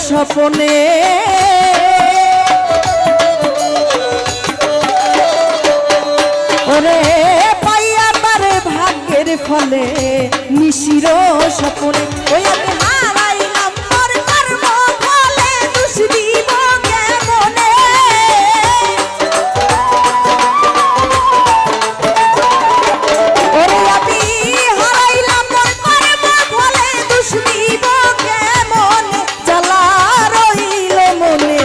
স্বপনে ওরে পাইয়া পারে ভাগ্যের ফলে নিশির স্বপনে ওই আমি হারাইলাম মোর কর্ম ফলে দোষ দিব কেমনে ওরে আমি হারাইলাম মোর কর্ম ফলে দোষ দিব কেমন জ্বালা রইল মনে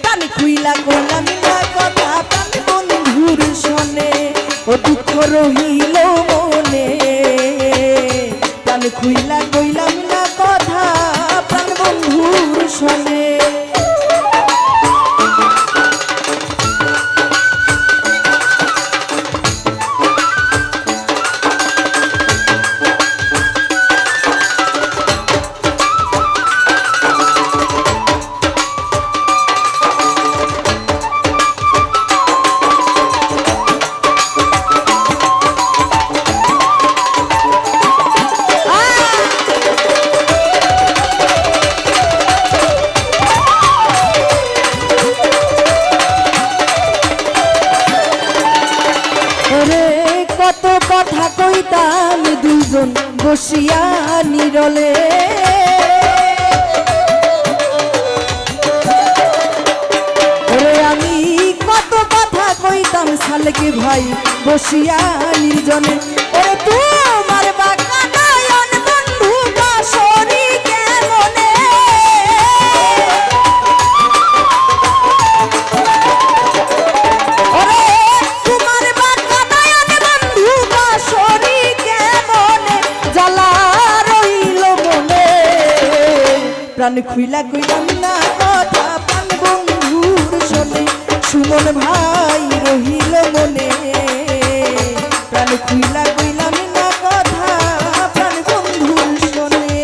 কান খুইলা কইলাম না কথা প্রাণ বন্ধুর শোনে ও দুঃখ রহিল মনে প্রাণ খুইলা কইলাম না কথা প্রাণ বন্ধুর শোনে কত কথা কইতাম দুজন বসিয়া নিরলে ওরে আমি কত কথা কইতাম শালকে ভাই বসিয়া নির্জনে ওরে তোমার বাগান বন্ধু বাসরি কেমনে প্রাণ খুইলা কইলাম না কথা প্রাণ বন্ধুর শোনে সুমন ভাই রহিল মনে প্রাণ খুইলা কইলাম না কথা প্রাণ বন্ধুর শোনে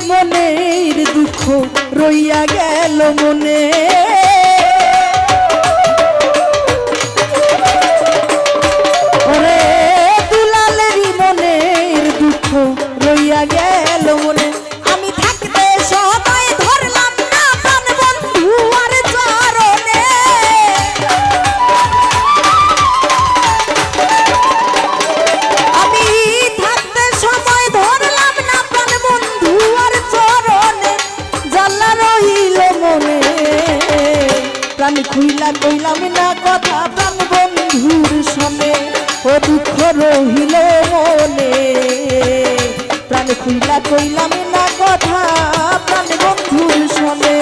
মনের দুঃখ রইয়া গেল মনে ওরে দুলালেরই মনের দুঃখ রইয়া গেল মনে আমি থাকতে সময় ধরলাম না প্রাণ বন্ধু আর চরণে আমি থাকতে সময় ধরলাম না প্রাণ বন্ধু আর চরণে জ্বালা রহিল মনে প্রাণ খুইলা কইলাম না কথা প্রাণ বন্ধুর শোনে ও দুঃখ রহিল মনে প্রাণ খুইলা কইলাম না কথা প্রাণ বন্ধুর শোনে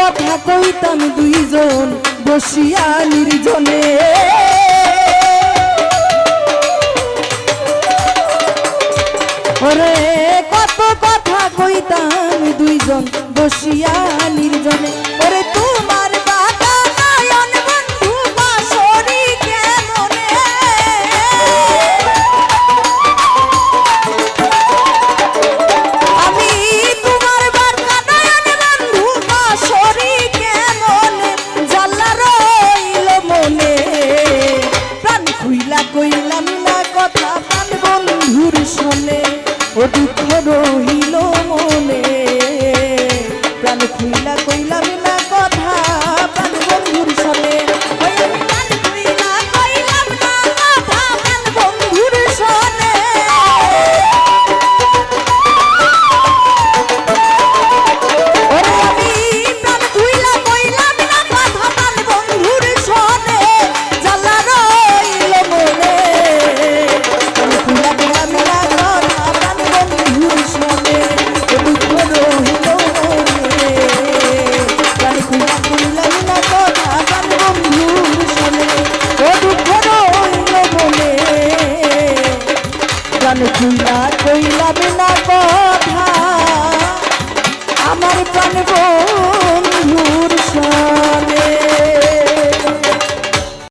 কথা কইতাম দুইজন বসিয়া নির্জনে ওরে কত কথা কইতাম দুইজন বসিয়া নির্জনে